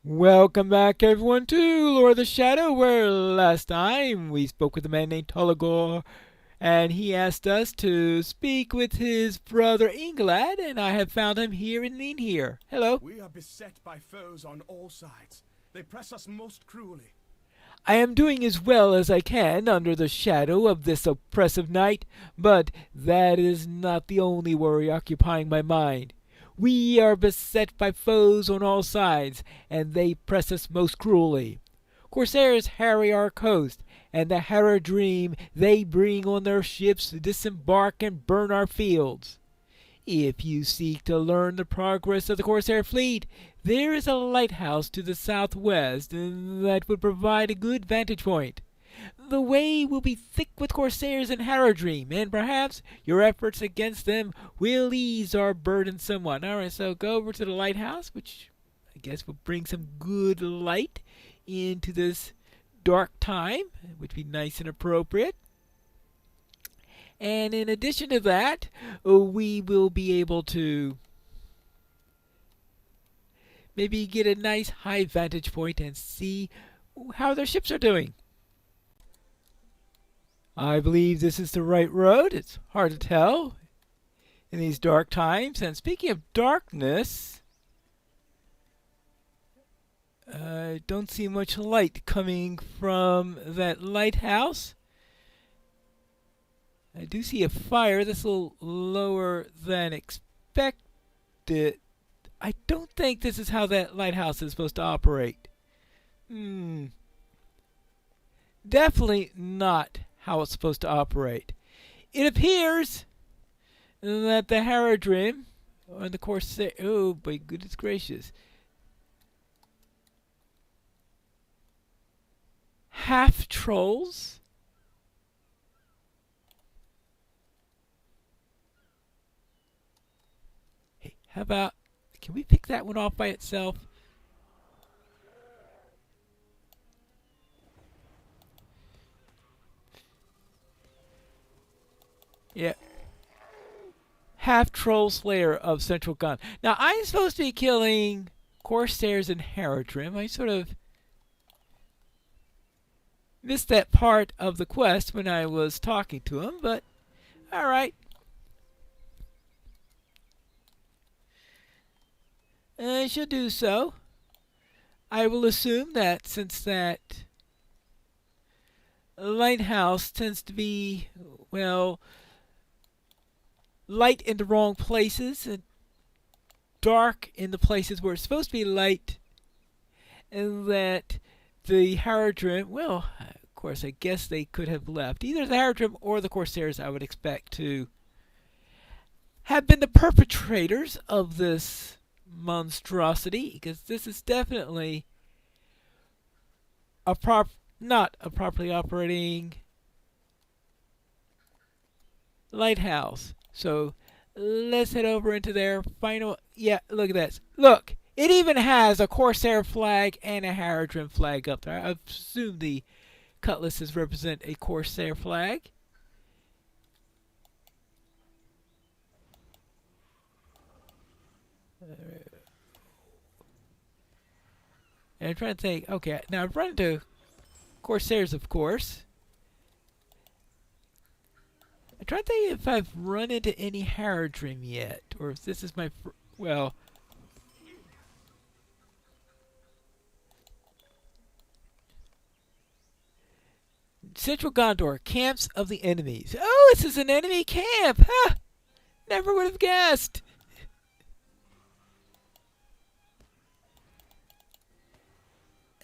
Welcome back, everyone, to Lord of the Shadow, where last time we spoke with a man named Tulligor, and he asked us to speak with his brother Inglad, and I have found him here in here. Hello. We are beset by foes on all sides. They press us most cruelly. I am doing as well as I can under the shadow of this oppressive night, but that is not the only worry occupying my mind. We are beset by foes on all sides, and they press us most cruelly. Corsairs harry our coast, and the Haradrim they bring on their ships to disembark and burn our fields. If you seek to learn the progress of the Corsair fleet, there is a lighthouse to the southwest that would provide a good vantage point. The way will be thick with Corsairs and Haradrim, and perhaps your efforts against them will ease our burden somewhat. Alright, so go over to the lighthouse, which I guess will bring some good light into this dark time, which would be nice and appropriate. And in addition to that, we will be able to maybe get a nice high vantage point and see how their ships are doing. I believe this is the right road. It's hard to tell in these dark times. And speaking of darkness, I don't see much light coming from that lighthouse. I do see a fire that's a little lower than expected. I don't think this is how that lighthouse is supposed to operate. Definitely not how it's supposed to operate. It appears that the Haradrim, or the Corsair, oh my goodness gracious, half trolls. Hey, how about, can we pick that one off by itself? Yeah. Half troll slayer of Central Gun. Now, I'm supposed to be killing Corsairs and Haradrim. I sort of missed that part of the quest when I was talking to him, but alright. I shall do so. I will assume that since that lighthouse tends to be, well, light in the wrong places and dark in the places where it's supposed to be light, and that the Haradrim, well, of course, I guess they could have left. Either the Haradrim or the Corsairs, I would expect to have been the perpetrators of this monstrosity, because this is definitely not a properly operating lighthouse. So let's head over into their final. Yeah, look at this. Look, it even has a Corsair flag and a Haradrim flag up there. I assume the cutlasses represent a Corsair flag. And I'm trying to think. Okay, now I've run into Corsairs, of course. I'm trying to think if I've run into any Haradrim yet, or if this is my well. Central Gondor, camps of the enemies. Oh, this is an enemy camp! Huh! Never would have guessed.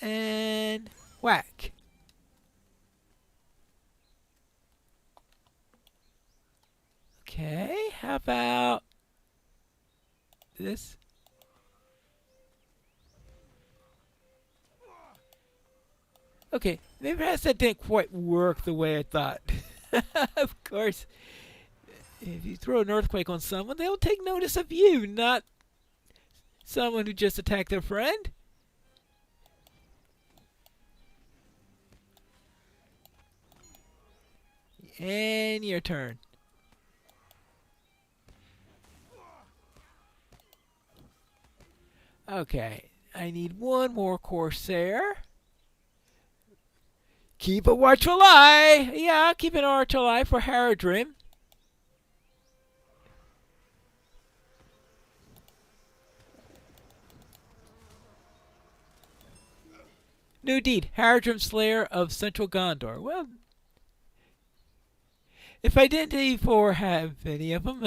And whack. Okay, how about this? Okay, maybe perhaps that didn't quite work the way I thought. Of course, if you throw an earthquake on someone, they'll take notice of you, not someone who just attacked their friend. And your turn. Okay, I need one more Corsair. Keep a watchful eye. Yeah, keep an watchful eye for Haradrim. New deed, Haradrim Slayer of Central Gondor. Well, if I didn't before have any of them,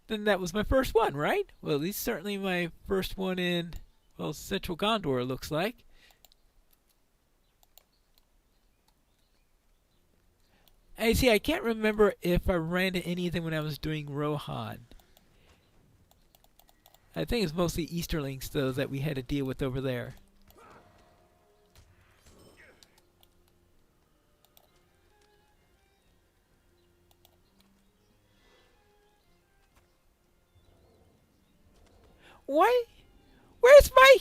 then that was my first one, right? Well, at least certainly my first one in, well, Central Gondor, it looks like. I see, I can't remember if I ran into any of them when I was doing Rohan. I think it's mostly Easterlings, though, that we had to deal with over there. Why? Where's my...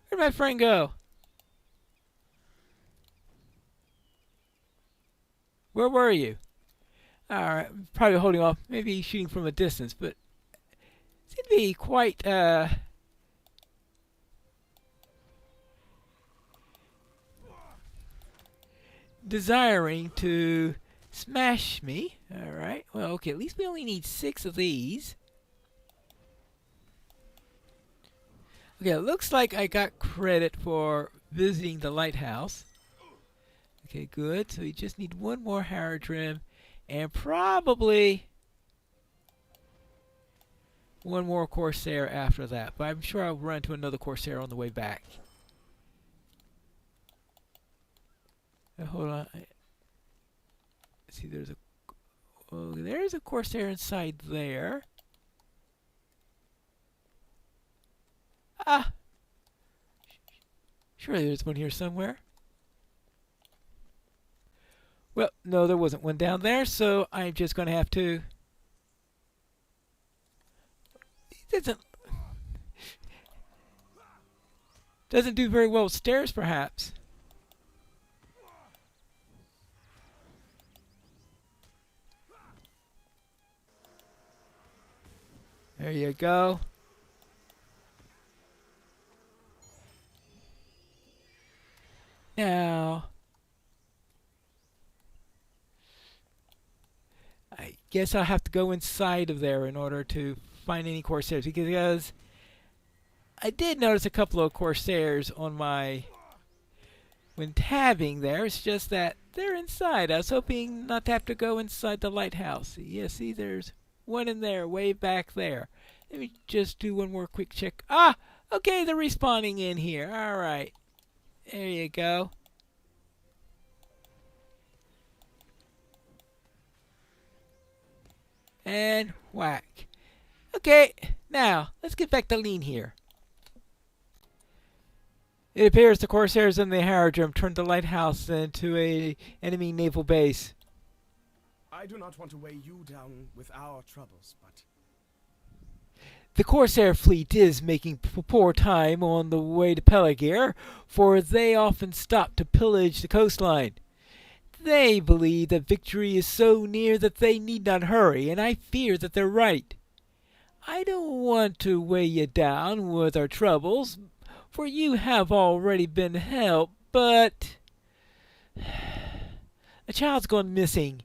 Where'd my friend go? Where were you? Alright, probably holding off, maybe shooting from a distance, but seem to be quite, desiring to smash me. Alright, well, okay, at least we only need 6 of these. Okay, it looks like I got credit for visiting the lighthouse. Okay, good. So we just need one more Haradrim and probably one more Corsair after that. But I'm sure I'll run into another Corsair on the way back. Hold on. See, there's a Corsair inside there. Ah! Surely there's one here somewhere. Well, no, there wasn't one down there, so I'm just going to have to... It doesn't do very well with stairs, perhaps. There you go. Now, I guess I'll have to go inside of there in order to find any Corsairs, because I did notice a couple of Corsairs on my... when tabbing there. It's just that they're inside. I was hoping not to have to go inside the lighthouse. Yeah, see, there's one in there, way back there. Let me just do one more quick check. Ah! Okay, they're respawning in here. Alright. There you go. And whack. Okay, now, let's get back to Lean here. It appears the Corsairs and the Haradrim turned the lighthouse into a enemy naval base. I do not want to weigh you down with our troubles, but... The Corsair fleet is making poor time on the way to Peligir, for they often stop to pillage the coastline. They believe that victory is so near that they need not hurry, and I fear that they're right. I don't want to weigh you down with our troubles, for you have already been helped, but... a child's gone missing.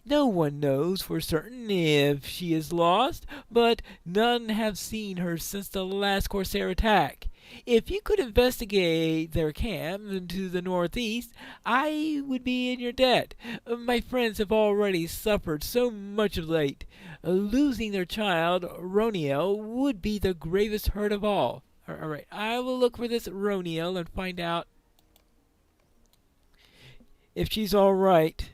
No one knows for certain if she is lost, but none have seen her since the last Corsair attack. If you could investigate their camp to the northeast, I would be in your debt. My friends have already suffered so much of late. Losing their child, Roniel, would be the gravest hurt of all. Alright, I will look for this Roniel and find out if she's alright.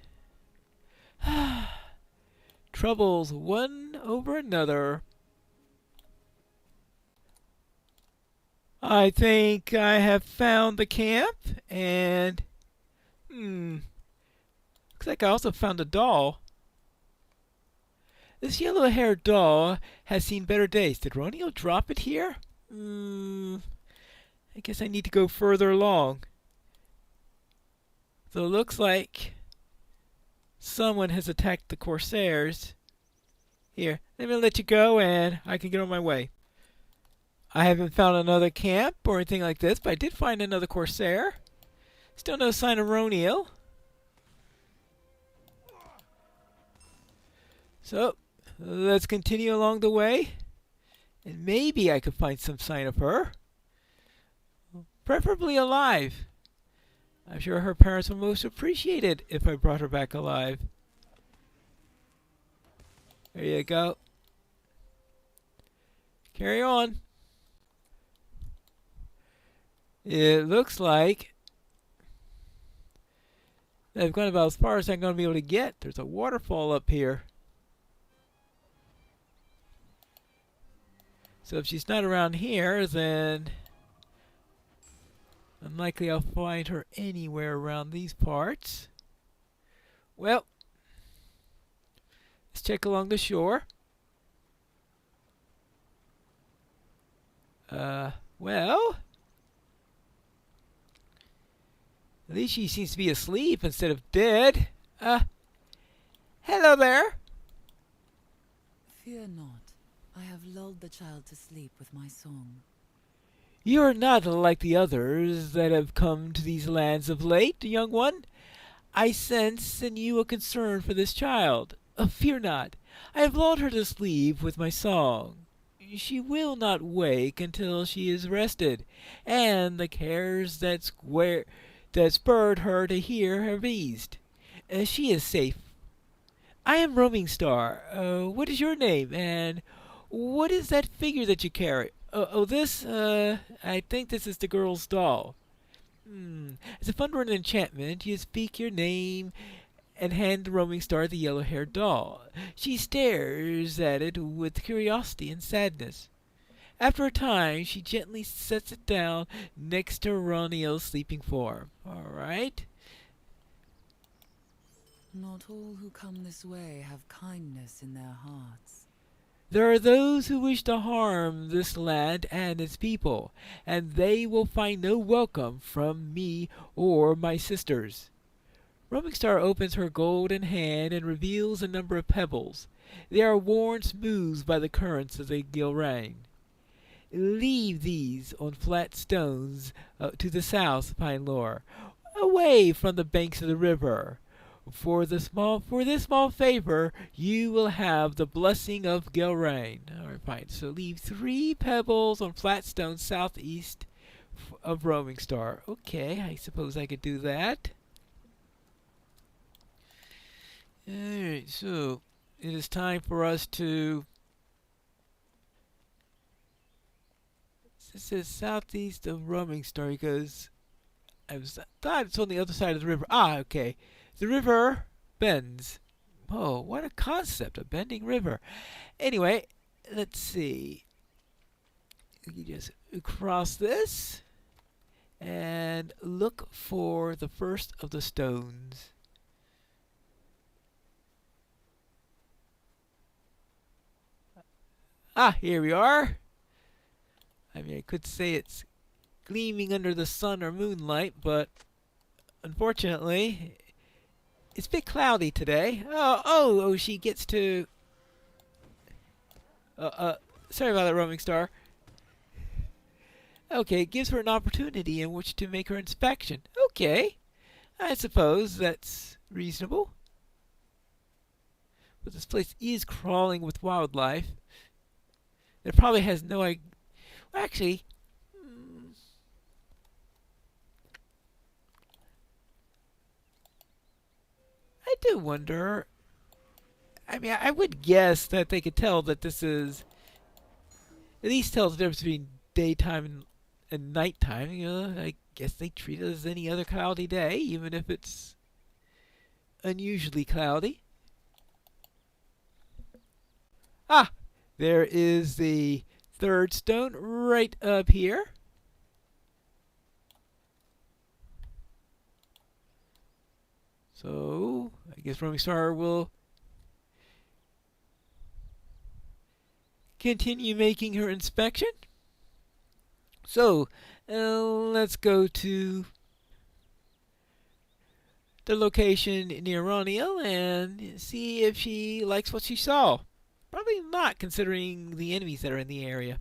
Troubles one over another. I think I have found the camp, and... looks like I also found a doll. This yellow-haired doll has seen better days. Did Roniel drop it here? I guess I need to go further along. So it looks like someone has attacked the Corsairs. Here, let me let you go and I can get on my way. I haven't found another camp or anything like this, but I did find another Corsair. Still no sign of Roniel. So, let's continue along the way. And maybe I could find some sign of her. Preferably alive. I'm sure her parents would most appreciate it if I brought her back alive. There you go. Carry on. It looks like I've gone about as far as I'm going to be able to get. There's a waterfall up here. So if she's not around here, then unlikely I'll find her anywhere around these parts. Well, let's check along the shore. Well, at least she seems to be asleep instead of dead. Hello there. Fear not. I have lulled the child to sleep with my song. You are not like the others that have come to these lands of late, young one. I sense in you a concern for this child. Fear not. I have lulled her to sleep with my song. She will not wake until she is rested, and the cares that spurred her to here have eased. She is safe. I am Roamingstar. What is your name, and what is that figure that you carry? This, I think this is the girl's doll. As if under an enchantment, you speak your name and hand the Roamingstar the yellow-haired doll. She stares at it with curiosity and sadness. After a time, she gently sets it down next to Roniel's sleeping form. All right. Not all who come this way have kindness in their hearts. There are those who wish to harm this land and its people, and they will find no welcome from me or my sisters. Roamingstar opens her golden hand and reveals a number of pebbles. They are worn smooth by the currents of the Gilrain. Leave these on flat stones to the south, Pine Lore, away from the banks of the river. For this small favor, you will have the blessing of Gilrain. All right, fine. So leave 3 pebbles on flat stones southeast of Roamingstar. Okay, I suppose I could do that. Alright, so it is time for us to... This says southeast of Roamingstar because I thought it's on the other side of the river. Ah, okay. The river bends. Oh, what a concept, a bending river. Anyway, let's see. You just cross this and look for the first of the stones. Ah, here we are. I mean, I could say it's gleaming under the sun or moonlight, but unfortunately, it's a bit cloudy today. Oh, she gets to... sorry about that, Roamingstar. Okay, it gives her an opportunity in which to make her inspection. Okay, I suppose that's reasonable. But this place is crawling with wildlife. It probably has no idea. Well, actually, I do wonder. I mean, I would guess that they could tell that this is at least tell the difference between daytime and nighttime. You know, I guess they treat it as any other cloudy day, even if it's unusually cloudy. Ah, there is the 3rd stone right up here. So, I guess Roamingstar will continue making her inspection. So, let's go to the location near Roniel and see if she likes what she saw. Probably not, considering the enemies that are in the area.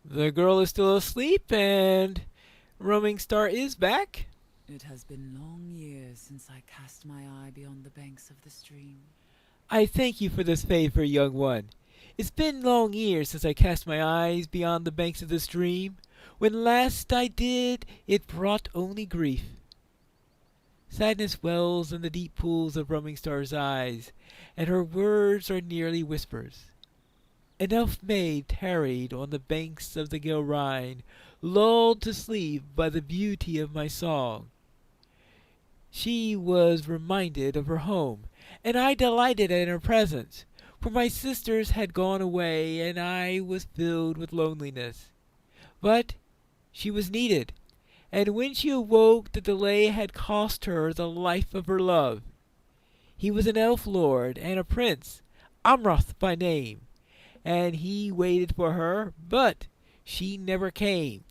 The girl is still asleep, and Roamingstar is back. It has been long years since I cast my eye beyond the banks of the stream. I thank you for this favor, young one. It's been long years since I cast my eyes beyond the banks of the stream. When last I did, it brought only grief. Sadness wells in the deep pools of Roamingstar's eyes, and her words are nearly whispers. An elf maid tarried on the banks of the Gilrhine, lulled to sleep by the beauty of my song. She was reminded of her home, and I delighted in her presence, for my sisters had gone away, and I was filled with loneliness. But she was needed, and when she awoke the delay had cost her the life of her love. He was an elf lord and a prince, Amroth by name, and he waited for her, but she never came.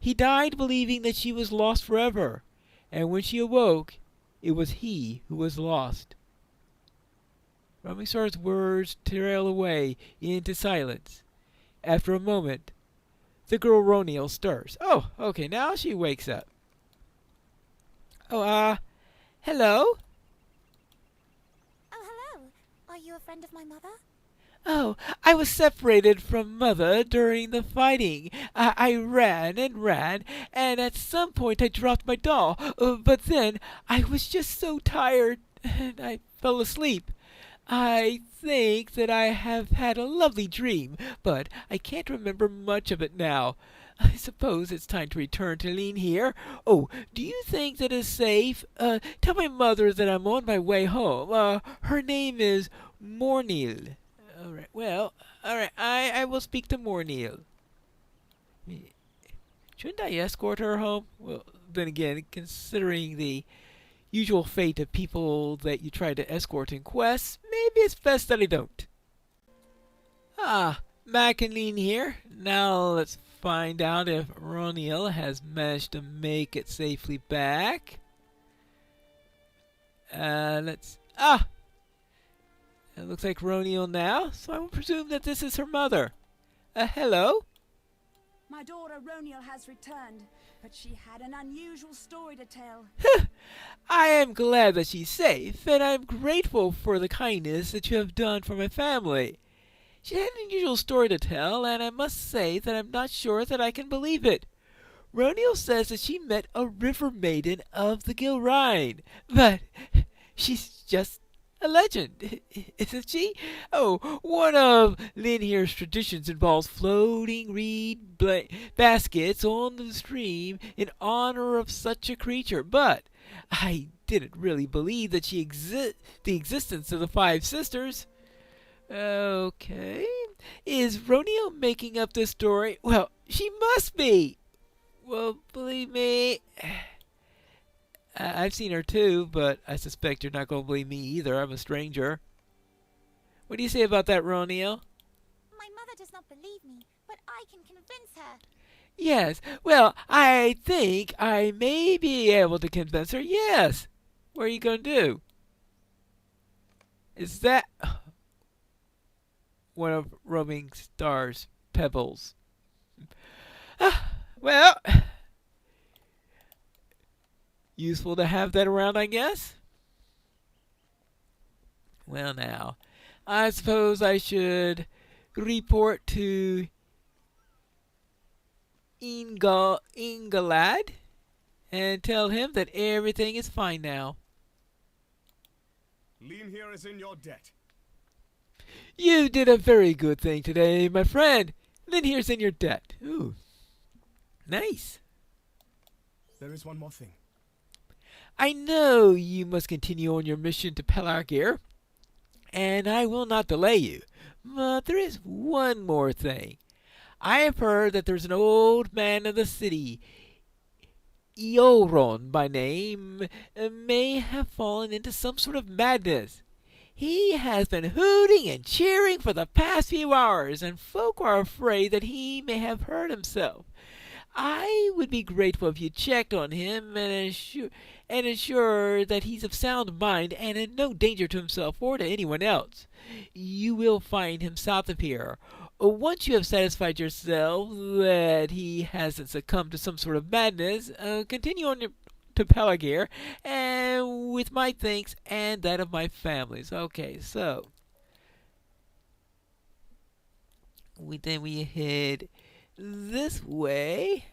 He died believing that she was lost forever, and when she awoke, it was he who was lost. Roamingstar's words trail away into silence. After a moment, the girl Roniel stirs. Oh, okay, now she wakes up. Oh, hello? Oh, hello. Are you a friend of my mother? Oh, I was separated from Mother during the fighting. I ran and ran, and at some point I dropped my doll. But then I was just so tired, and I fell asleep. I think that I have had a lovely dream, but I can't remember much of it now. I suppose it's time to return to Lean here. Oh, do you think that is safe? Tell my mother that I'm on my way home. Her name is Mornil. All right. Well, all right. I will speak to Mornil. Shouldn't I escort her home? Well, then again, considering the usual fate of people that you try to escort in quests, maybe it's best that I don't. Mac and Lean here. Now let's find out if Roniel has managed to make it safely back. It looks like Roniel now, so I will presume that this is her mother. Hello? My daughter Roniel has returned, but she had an unusual story to tell. I am glad that she's safe, and I'm grateful for the kindness that you have done for my family. She had an unusual story to tell, and I must say that I'm not sure that I can believe it. Roniel says that she met a river maiden of the Gilrhine, but she's just a legend, isn't she? Oh, one of Linhere's traditions involves floating reed baskets on the stream in honor of such a creature, but I didn't really believe that the existence of the five sisters. Okay, is Roniel making up this story? Well, she must be. Well, believe me, I've seen her too, but I suspect you're not going to believe me either. I'm a stranger. What do you say about that, Roniel? My mother does not believe me, but I can convince her. Yes. Well, I think I may be able to convince her. Yes. What are you going to do? Is that one of Roamingstar's pebbles? Well, useful to have that around, I guess. Well, now, I suppose I should report to Ingalad and tell him that everything is fine now. Lean here is in your debt. You did a very good thing today, my friend. Lynn here's in your debt. Ooh, nice. There is one more thing. I know you must continue on your mission to Pelargir, and I will not delay you. But there is one more thing. I have heard that there's an old man in the city, Eoron by name, may have fallen into some sort of madness. He has been hooting and cheering for the past few hours, and folk are afraid that he may have hurt himself. I would be grateful if you checked on him and ensure that he's of sound mind and in no danger to himself or to anyone else. You will find him south of here. Once you have satisfied yourself that he hasn't succumbed to some sort of madness, continue on to Pelagir, and with my thanks and that of my families. Okay, so we head this way.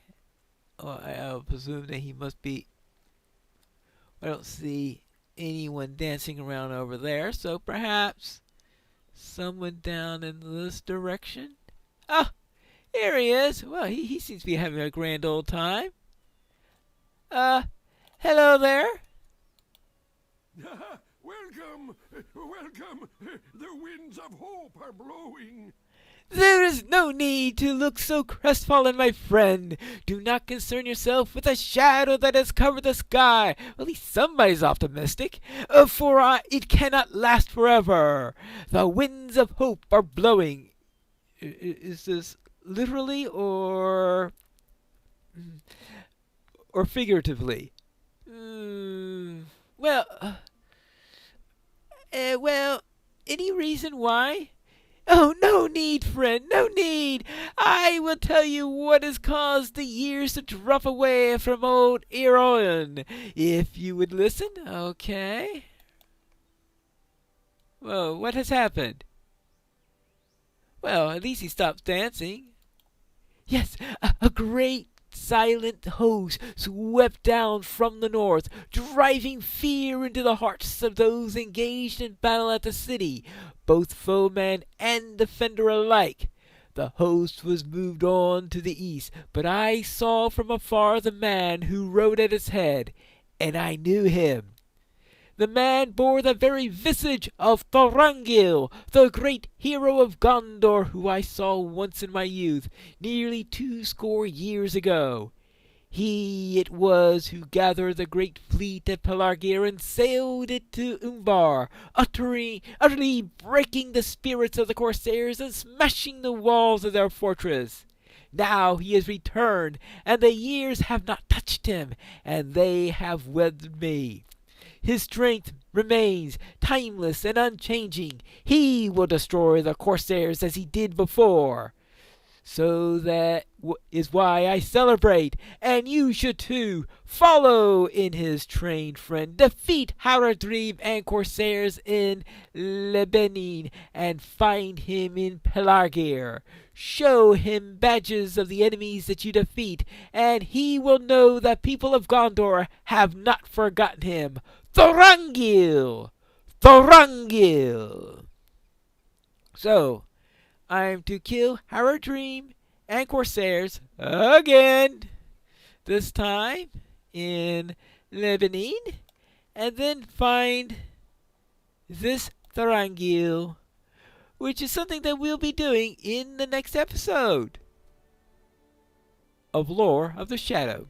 Oh, I'll presume that he must be. I don't see anyone dancing around over there, so perhaps someone down in this direction. Oh, here he is. Well, he seems to be having a grand old time. Hello there. Welcome, welcome. The winds of hope are blowing. There is no need to look so crestfallen, my friend. Do not concern yourself with the shadow that has covered the sky. At least somebody's optimistic, for it cannot last forever. The winds of hope are blowing. Is this literally or figuratively? Well, any reason why? Oh, no need, friend, no need. I will tell you what has caused the years to drop away from old Eroin. If you would listen, okay? Well, what has happened? Well, at least he stopped dancing. Yes, a great silent host swept down from the north, driving fear into the hearts of those engaged in battle at the city, both foeman and defender alike. The host was moved on to the east, but I saw from afar the man who rode at its head, and I knew him. The man bore the very visage of Thorangil, the great hero of Gondor, who I saw once in my youth, nearly 80 years ago. He it was who gathered the great fleet at Pelargir and sailed it to Umbar, utterly breaking the spirits of the corsairs and smashing the walls of their fortress. Now he has returned, and the years have not touched him, and they have weathered me. His strength remains timeless and unchanging. He will destroy the corsairs as he did before. So that is why I celebrate, and you should too. Follow in his train, friend. Defeat Haradrim and corsairs in Lebanon, and find him in Pelargir. Show him badges of the enemies that you defeat, and he will know that people of Gondor have not forgotten him. Thorangil! Thorangil! So, I'm to kill Haradrim and corsairs again, this time in Lebanon, and then find this Thorangil, which is something that we'll be doing in the next episode of Lore of the Shadow.